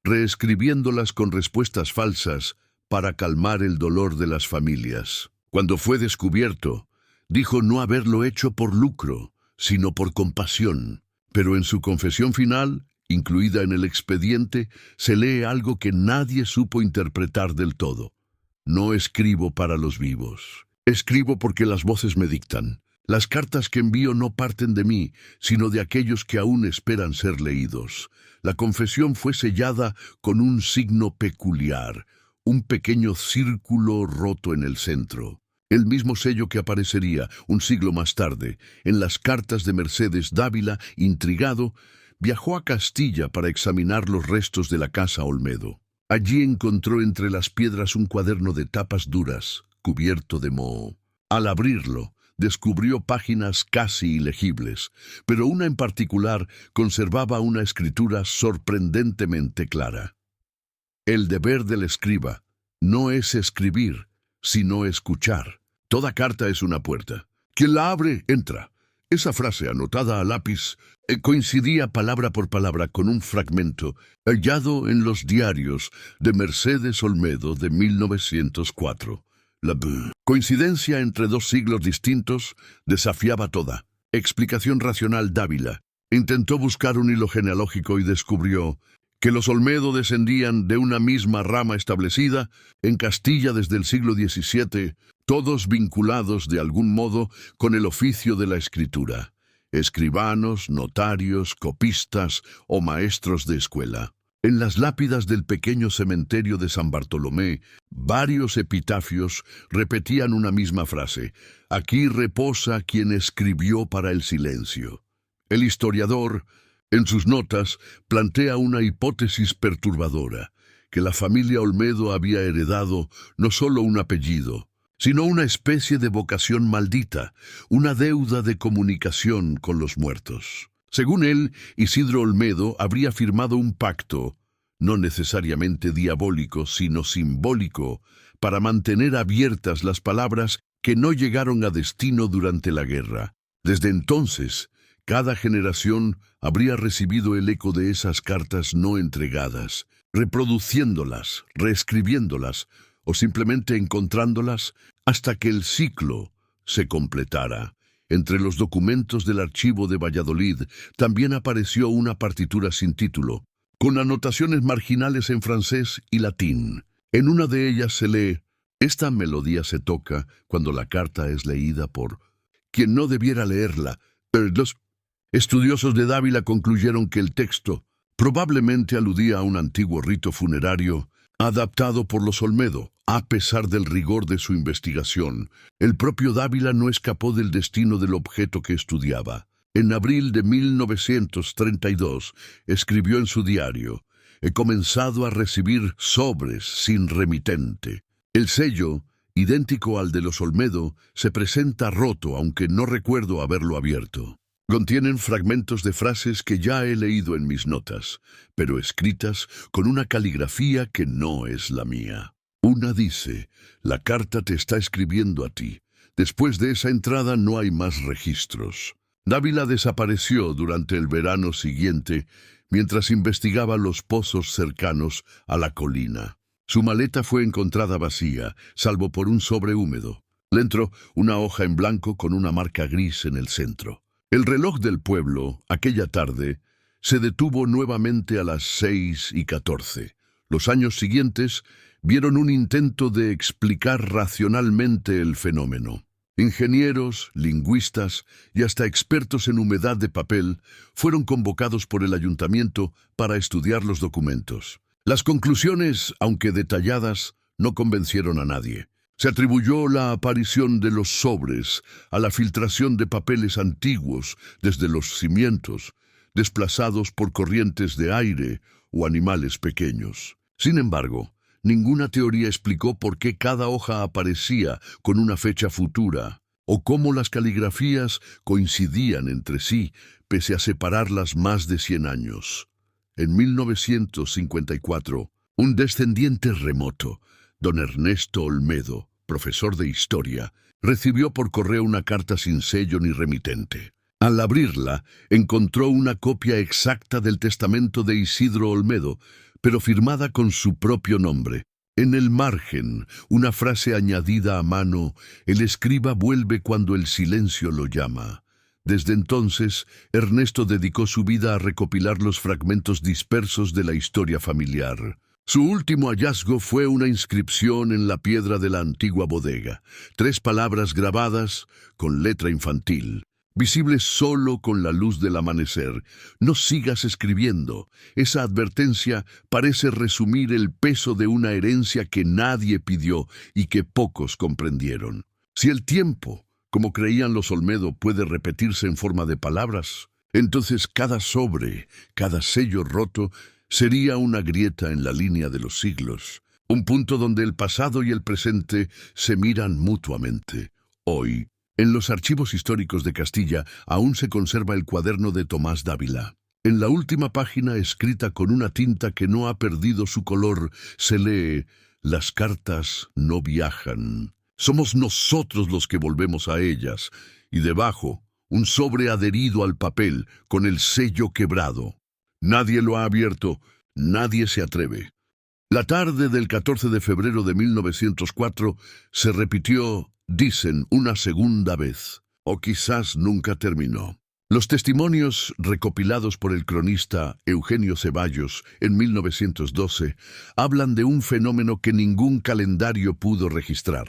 reescribiéndolas con respuestas falsas para calmar el dolor de las familias. Cuando fue descubierto, dijo no haberlo hecho por lucro, sino por compasión. Pero en su confesión final, incluida en el expediente, se lee algo que nadie supo interpretar del todo. No escribo para los vivos. Escribo porque las voces me dictan. Las cartas que envío no parten de mí, sino de aquellos que aún esperan ser leídos. La confesión fue sellada con un signo peculiar, un pequeño círculo roto en el centro. El mismo sello que aparecería un siglo más tarde en las cartas de Mercedes Dávila. Intrigado, viajó a Castilla para examinar los restos de la casa Olmedo. Allí encontró entre las piedras un cuaderno de tapas duras, cubierto de moho. Al abrirlo, descubrió páginas casi ilegibles, pero una en particular conservaba una escritura sorprendentemente clara. El deber del escriba no es escribir, sino escuchar. Toda carta es una puerta. Quien la abre, entra. Esa frase, anotada a lápiz, coincidía palabra por palabra con un fragmento hallado en los diarios de Mercedes Olmedo de 1904. La coincidencia entre dos siglos distintos desafiaba toda explicación racional. Dávila intentó buscar un hilo genealógico y descubrió que los Olmedo descendían de una misma rama establecida en Castilla desde el siglo XVII, todos vinculados de algún modo con el oficio de la escritura, escribanos, notarios, copistas o maestros de escuela. En las lápidas del pequeño cementerio de San Bartolomé, varios epitafios repetían una misma frase: «Aquí reposa quien escribió para el silencio». El historiador, en sus notas, plantea una hipótesis perturbadora, que la familia Olmedo había heredado no solo un apellido, sino una especie de vocación maldita, una deuda de comunicación con los muertos. Según él, Isidro Olmedo habría firmado un pacto, no necesariamente diabólico, sino simbólico, para mantener abiertas las palabras que no llegaron a destino durante la guerra. Desde entonces, cada generación habría recibido el eco de esas cartas no entregadas, reproduciéndolas, reescribiéndolas o simplemente encontrándolas hasta que el ciclo se completara. Entre los documentos del archivo de Valladolid también apareció una partitura sin título, con anotaciones marginales en francés y latín. En una de ellas se lee: «Esta melodía se toca cuando la carta es leída por quien no debiera leerla». Los estudiosos de Dávila concluyeron que el texto probablemente aludía a un antiguo rito funerario adaptado por los Olmedo. A pesar del rigor de su investigación, el propio Dávila no escapó del destino del objeto que estudiaba. En abril de 1932 escribió en su diario: «He comenzado a recibir sobres sin remitente». El sello, idéntico al de los Olmedo, se presenta roto, aunque no recuerdo haberlo abierto. Contienen fragmentos de frases que ya he leído en mis notas, pero escritas con una caligrafía que no es la mía. Una dice: «La carta te está escribiendo a ti». Después de esa entrada no hay más registros. Dávila desapareció durante el verano siguiente mientras investigaba los pozos cercanos a la colina. Su maleta fue encontrada vacía, salvo por un sobre húmedo. Dentro, una hoja en blanco con una marca gris en el centro. El reloj del pueblo, aquella tarde, se detuvo nuevamente a las 6:14. Los años siguientes vieron un intento de explicar racionalmente el fenómeno. Ingenieros, lingüistas y hasta expertos en humedad de papel fueron convocados por el ayuntamiento para estudiar los documentos. Las conclusiones, aunque detalladas, no convencieron a nadie. Se atribuyó la aparición de los sobres a la filtración de papeles antiguos desde los cimientos, desplazados por corrientes de aire o animales pequeños. Sin embargo, ninguna teoría explicó por qué cada hoja aparecía con una fecha futura, o cómo las caligrafías coincidían entre sí, pese a separarlas más de 100 años. En 1954, un descendiente remoto, don Ernesto Olmedo, profesor de historia, recibió por correo una carta sin sello ni remitente. Al abrirla, encontró una copia exacta del testamento de Isidro Olmedo, pero firmada con su propio nombre. En el margen, una frase añadida a mano: «El escriba vuelve cuando el silencio lo llama». Desde entonces, Ernesto dedicó su vida a recopilar los fragmentos dispersos de la historia familiar. Su último hallazgo fue una inscripción en la piedra de la antigua bodega. 3 palabras grabadas con letra infantil, visibles solo con la luz del amanecer: «No sigas escribiendo». Esa advertencia parece resumir el peso de una herencia que nadie pidió y que pocos comprendieron. Si el tiempo, como creían los Olmedo, puede repetirse en forma de palabras, entonces cada sobre, cada sello roto, sería una grieta en la línea de los siglos, un punto donde el pasado y el presente se miran mutuamente. Hoy, en los archivos históricos de Castilla, aún se conserva el cuaderno de Tomás Dávila. En la última página, escrita con una tinta que no ha perdido su color, se lee: «Las cartas no viajan. Somos nosotros los que volvemos a ellas». Y debajo, un sobre adherido al papel, con el sello quebrado. Nadie lo ha abierto, nadie se atreve. La tarde del 14 de febrero de 1904 se repitió, dicen, una segunda vez, o quizás nunca terminó. Los testimonios recopilados por el cronista Eugenio Ceballos en 1912 hablan de un fenómeno que ningún calendario pudo registrar.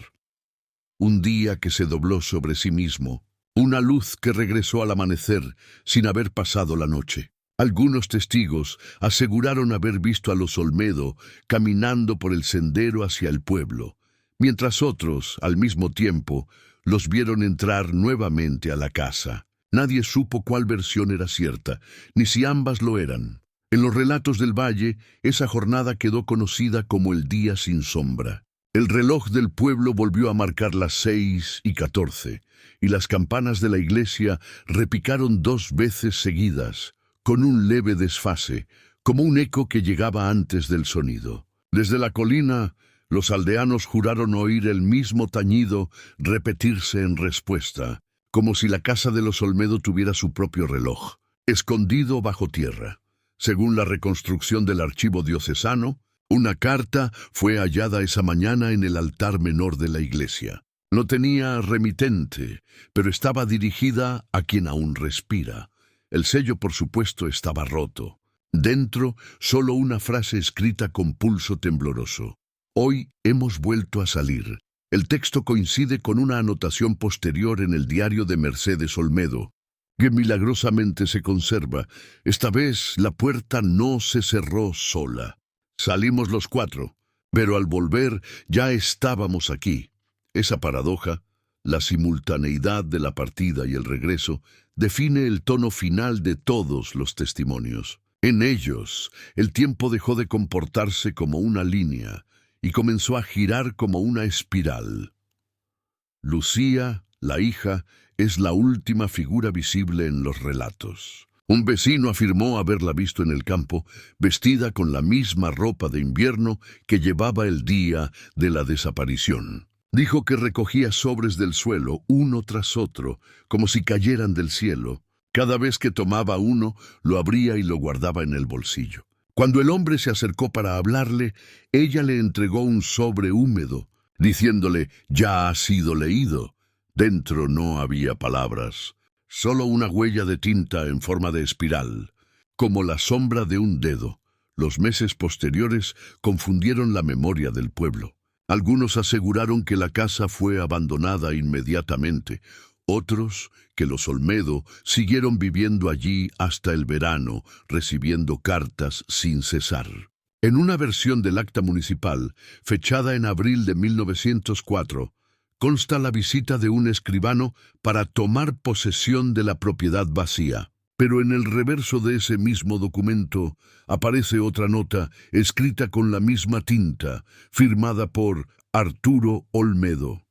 Un día que se dobló sobre sí mismo, una luz que regresó al amanecer sin haber pasado la noche. Algunos testigos aseguraron haber visto a los Olmedo caminando por el sendero hacia el pueblo, mientras otros, al mismo tiempo, los vieron entrar nuevamente a la casa. Nadie supo cuál versión era cierta, ni si ambas lo eran. En los relatos del valle, esa jornada quedó conocida como el día sin sombra. El reloj del pueblo volvió a marcar las 6:14, y las campanas de la iglesia repicaron 2 veces seguidas, con un leve desfase, como un eco que llegaba antes del sonido. Desde la colina, los aldeanos juraron oír el mismo tañido repetirse en respuesta, como si la casa de los Olmedo tuviera su propio reloj, escondido bajo tierra. Según la reconstrucción del archivo diocesano, una carta fue hallada esa mañana en el altar menor de la iglesia. No tenía remitente, pero estaba dirigida a quien aún respira. El sello, por supuesto, estaba roto. Dentro, solo una frase escrita con pulso tembloroso. Hoy hemos vuelto a salir. El texto coincide con una anotación posterior en el diario de Mercedes Olmedo, que milagrosamente se conserva. Esta vez la puerta no se cerró sola. Salimos los 4, pero al volver ya estábamos aquí. Esa paradoja, la simultaneidad de la partida y el regreso, define el tono final de todos los testimonios. En ellos, el tiempo dejó de comportarse como una línea y comenzó a girar como una espiral. Lucía, la hija, es la última figura visible en los relatos. Un vecino afirmó haberla visto en el campo, vestida con la misma ropa de invierno que llevaba el día de la desaparición. Dijo que recogía sobres del suelo, uno tras otro, como si cayeran del cielo. Cada vez que tomaba uno, lo abría y lo guardaba en el bolsillo. Cuando el hombre se acercó para hablarle, ella le entregó un sobre húmedo, diciéndole, «Ya ha sido leído». Dentro no había palabras, solo una huella de tinta en forma de espiral, como la sombra de un dedo. Los meses posteriores confundieron la memoria del pueblo. Algunos aseguraron que la casa fue abandonada inmediatamente, otros que los Olmedo siguieron viviendo allí hasta el verano, recibiendo cartas sin cesar. En una versión del acta municipal, fechada en abril de 1904, consta la visita de un escribano para tomar posesión de la propiedad vacía. Pero en el reverso de ese mismo documento aparece otra nota escrita con la misma tinta, firmada por Arturo Olmedo.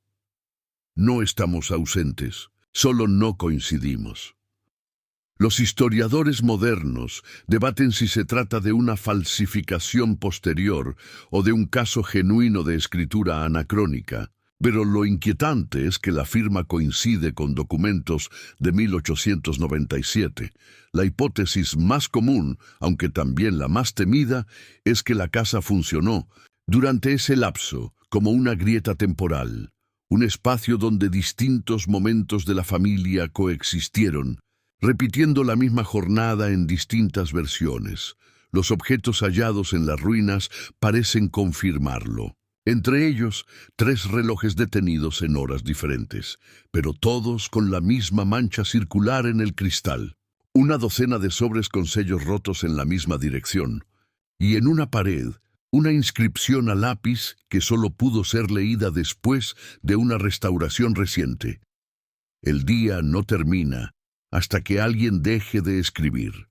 No estamos ausentes, solo no coincidimos. Los historiadores modernos debaten si se trata de una falsificación posterior o de un caso genuino de escritura anacrónica, pero lo inquietante es que la firma coincide con documentos de 1897. La hipótesis más común, aunque también la más temida, es que la casa funcionó durante ese lapso como una grieta temporal. Un espacio donde distintos momentos de la familia coexistieron, repitiendo la misma jornada en distintas versiones. Los objetos hallados en las ruinas parecen confirmarlo. Entre ellos, 3 relojes detenidos en horas diferentes, pero todos con la misma mancha circular en el cristal. Una docena de sobres con sellos rotos en la misma dirección. Y en una pared, una inscripción a lápiz que solo pudo ser leída después de una restauración reciente. El día no termina hasta que alguien deje de escribir.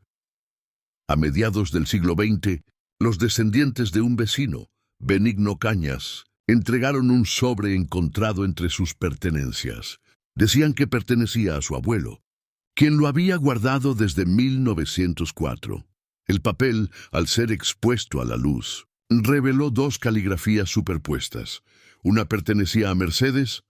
A mediados del siglo XX, los descendientes de un vecino, Benigno Cañas, entregaron un sobre encontrado entre sus pertenencias. Decían que pertenecía a su abuelo, quien lo había guardado desde 1904. El papel, al ser expuesto a la luz, reveló 2 caligrafías superpuestas. Una pertenecía a Mercedes,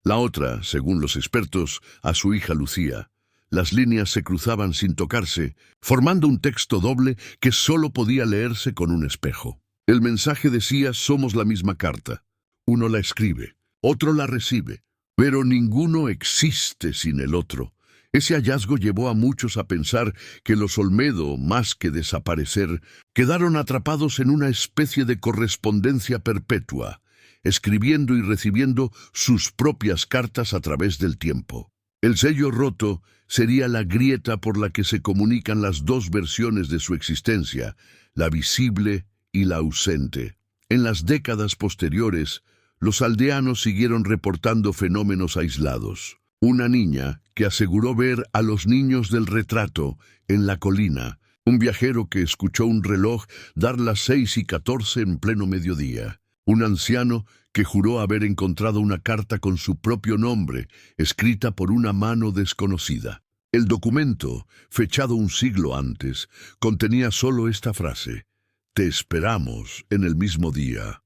la otra, según los expertos, a su hija Lucía. Las líneas se cruzaban sin tocarse, formando un texto doble que solo podía leerse con un espejo. El mensaje decía: somos la misma carta. Uno la escribe, otro la recibe, pero ninguno existe sin el otro. Ese hallazgo llevó a muchos a pensar que los Olmedo, más que desaparecer, quedaron atrapados en una especie de correspondencia perpetua, escribiendo y recibiendo sus propias cartas a través del tiempo. El sello roto sería la grieta por la que se comunican las dos versiones de su existencia, la visible y la ausente. En las décadas posteriores, los aldeanos siguieron reportando fenómenos aislados. Una niña que aseguró ver a los niños del retrato en la colina, un viajero que escuchó un reloj dar las 6:14 en pleno mediodía, un anciano que juró haber encontrado una carta con su propio nombre, escrita por una mano desconocida. El documento, fechado un siglo antes, contenía solo esta frase: «Te esperamos en el mismo día».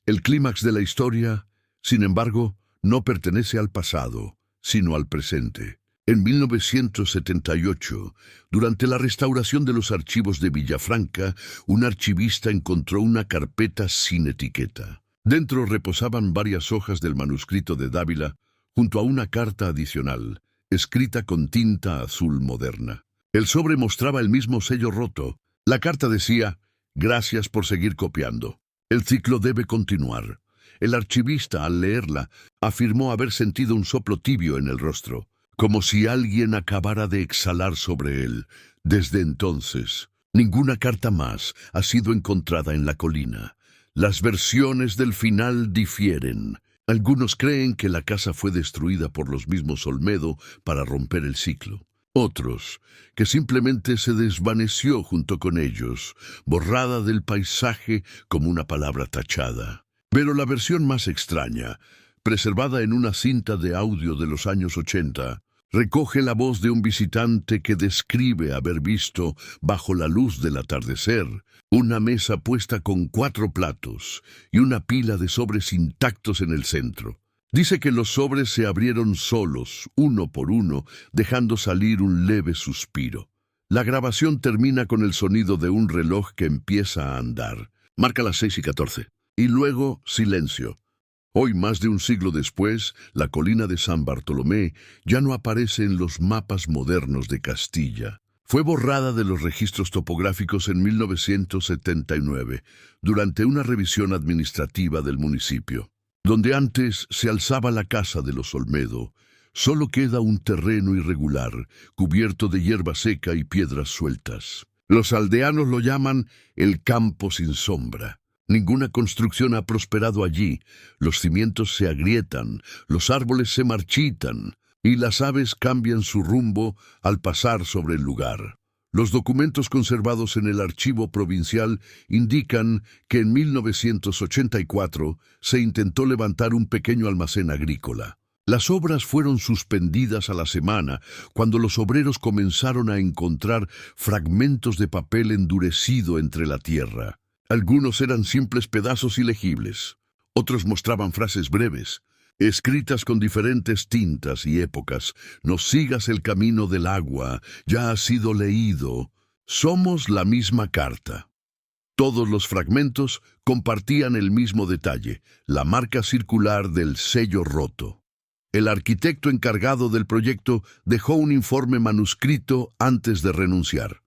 El clímax de la historia, sin embargo, no pertenece al pasado, sino al presente. En 1978, durante la restauración de los archivos de Villafranca, un archivista encontró una carpeta sin etiqueta. Dentro reposaban varias hojas del manuscrito de Dávila, junto a una carta adicional, escrita con tinta azul moderna. El sobre mostraba el mismo sello roto. La carta decía: «Gracias por seguir copiando. El ciclo debe continuar». El archivista, al leerla, afirmó haber sentido un soplo tibio en el rostro, como si alguien acabara de exhalar sobre él. Desde entonces, ninguna carta más ha sido encontrada en la colina. Las versiones del final difieren. Algunos creen que la casa fue destruida por los mismos Olmedo para romper el ciclo. Otros, que simplemente se desvaneció junto con ellos, borrada del paisaje como una palabra tachada. Pero la versión más extraña, preservada en una cinta de audio de los años 80, recoge la voz de un visitante que describe haber visto, bajo la luz del atardecer, una mesa puesta con 4 platos y una pila de sobres intactos en el centro. Dice que los sobres se abrieron solos, uno por uno, dejando salir un leve suspiro. La grabación termina con el sonido de un reloj que empieza a andar. Marca las 6:14. Y luego, silencio. Hoy, más de un siglo después, la colina de San Bartolomé ya no aparece en los mapas modernos de Castilla. Fue borrada de los registros topográficos en 1979, durante una revisión administrativa del municipio. Donde antes se alzaba la casa de los Olmedo, solo queda un terreno irregular, cubierto de hierba seca y piedras sueltas. Los aldeanos lo llaman el campo sin sombra. Ninguna construcción ha prosperado allí. Los cimientos se agrietan, los árboles se marchitan y las aves cambian su rumbo al pasar sobre el lugar. Los documentos conservados en el archivo provincial indican que en 1984 se intentó levantar un pequeño almacén agrícola. Las obras fueron suspendidas a la semana cuando los obreros comenzaron a encontrar fragmentos de papel endurecido entre la tierra. Algunos eran simples pedazos ilegibles, otros mostraban frases breves, escritas con diferentes tintas y épocas. «No sigas el camino del agua, ya ha sido leído. Somos la misma carta». Todos los fragmentos compartían el mismo detalle, la marca circular del sello roto. El arquitecto encargado del proyecto dejó un informe manuscrito antes de renunciar.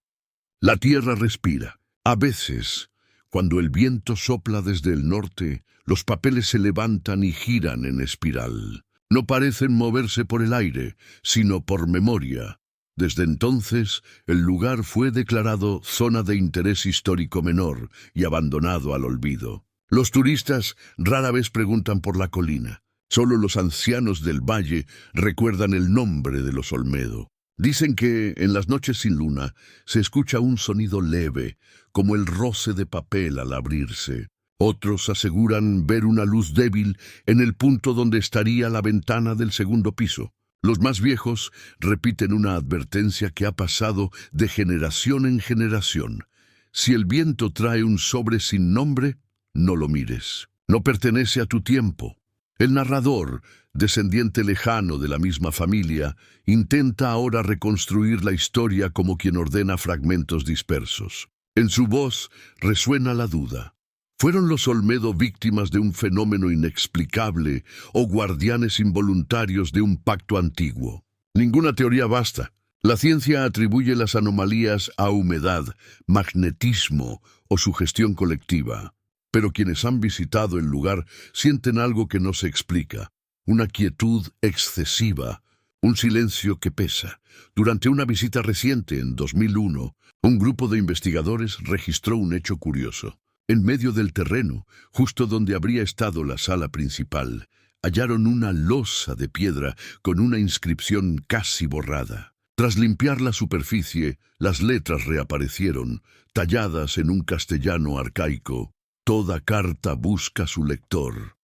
La tierra respira. A veces, cuando el viento sopla desde el norte, los papeles se levantan y giran en espiral. No parecen moverse por el aire, sino por memoria. Desde entonces, el lugar fue declarado zona de interés histórico menor y abandonado al olvido. Los turistas rara vez preguntan por la colina. Solo los ancianos del valle recuerdan el nombre de los Olmedo. Dicen que, en las noches sin luna, se escucha un sonido leve, como el roce de papel al abrirse. Otros aseguran ver una luz débil en el punto donde estaría la ventana del segundo piso. Los más viejos repiten una advertencia que ha pasado de generación en generación. Si el viento trae un sobre sin nombre, no lo mires. No pertenece a tu tiempo. El narrador, descendiente lejano de la misma familia, intenta ahora reconstruir la historia como quien ordena fragmentos dispersos. En su voz resuena la duda. ¿Fueron los Olmedo víctimas de un fenómeno inexplicable o guardianes involuntarios de un pacto antiguo? Ninguna teoría basta. La ciencia atribuye las anomalías a humedad, magnetismo o sugestión colectiva. Pero quienes han visitado el lugar sienten algo que no se explica, una quietud excesiva, un silencio que pesa. Durante una visita reciente, en 2001, un grupo de investigadores registró un hecho curioso. En medio del terreno, justo donde habría estado la sala principal, hallaron una losa de piedra con una inscripción casi borrada. Tras limpiar la superficie, las letras reaparecieron, talladas en un castellano arcaico. Toda carta busca su lector.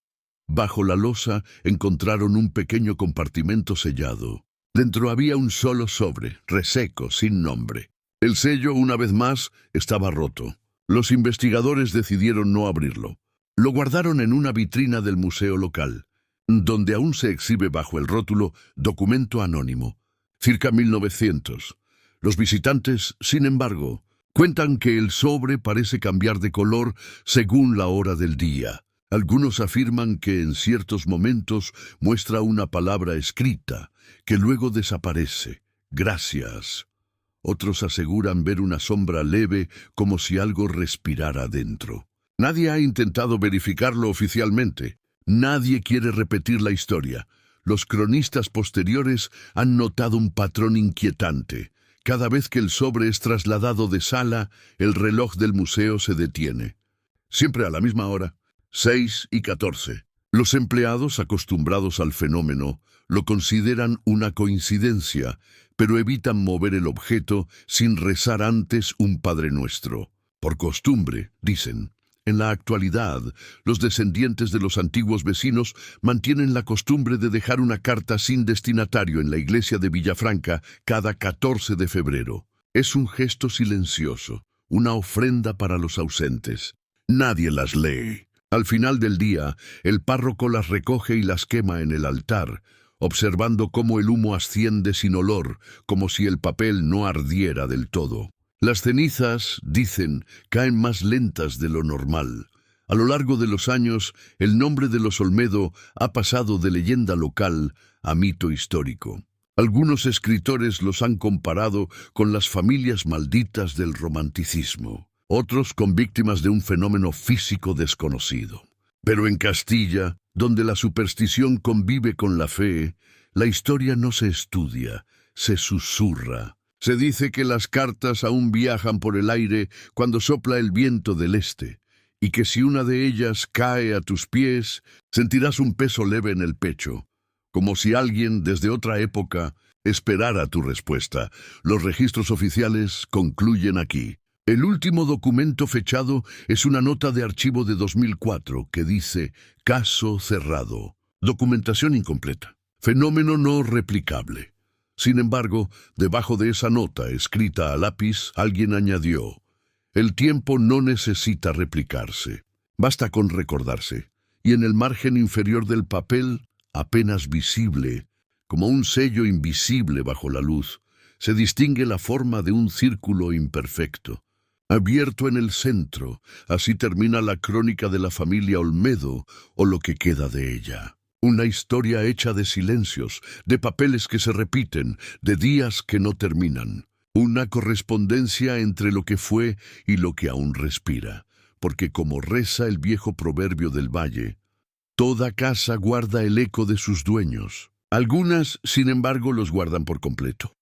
Bajo la losa encontraron un pequeño compartimento sellado. Dentro había un solo sobre, reseco, sin nombre. El sello, una vez más, estaba roto. Los investigadores decidieron no abrirlo. Lo guardaron en una vitrina del museo local, donde aún se exhibe bajo el rótulo Documento Anónimo. Circa 1900. Los visitantes, sin embargo, cuentan que el sobre parece cambiar de color según la hora del día. Algunos afirman que en ciertos momentos muestra una palabra escrita, que luego desaparece. Gracias. Otros aseguran ver una sombra leve como si algo respirara dentro. Nadie ha intentado verificarlo oficialmente. Nadie quiere repetir la historia. Los cronistas posteriores han notado un patrón inquietante. Cada vez que el sobre es trasladado de sala, el reloj del museo se detiene. Siempre a la misma hora, 6:14. Los empleados, acostumbrados al fenómeno, lo consideran una coincidencia, pero evitan mover el objeto sin rezar antes un Padre Nuestro. Por costumbre, dicen. En la actualidad, los descendientes de los antiguos vecinos mantienen la costumbre de dejar una carta sin destinatario en la iglesia de Villafranca cada 14 de febrero. Es un gesto silencioso, una ofrenda para los ausentes. Nadie las lee. Al final del día, el párroco las recoge y las quema en el altar, observando cómo el humo asciende sin olor, como si el papel no ardiera del todo. Las cenizas, dicen, caen más lentas de lo normal. A lo largo de los años, el nombre de los Olmedo ha pasado de leyenda local a mito histórico. Algunos escritores los han comparado con las familias malditas del romanticismo, otros con víctimas de un fenómeno físico desconocido. Pero en Castilla, donde la superstición convive con la fe, la historia no se estudia, se susurra. Se dice que las cartas aún viajan por el aire cuando sopla el viento del este, y que si una de ellas cae a tus pies, sentirás un peso leve en el pecho, como si alguien desde otra época esperara tu respuesta. Los registros oficiales concluyen aquí. El último documento fechado es una nota de archivo de 2004 que dice «Caso cerrado». Documentación incompleta. Fenómeno no replicable. Sin embargo, debajo de esa nota, escrita a lápiz, alguien añadió: «El tiempo no necesita replicarse. Basta con recordarse». Y en el margen inferior del papel, apenas visible, como un sello invisible bajo la luz, se distingue la forma de un círculo imperfecto. Abierto en el centro, así termina la crónica de la familia Olmedo, o lo que queda de ella. Una historia hecha de silencios, de papeles que se repiten, de días que no terminan. Una correspondencia entre lo que fue y lo que aún respira. Porque como reza el viejo proverbio del valle, toda casa guarda el eco de sus dueños. Algunas, sin embargo, los guardan por completo.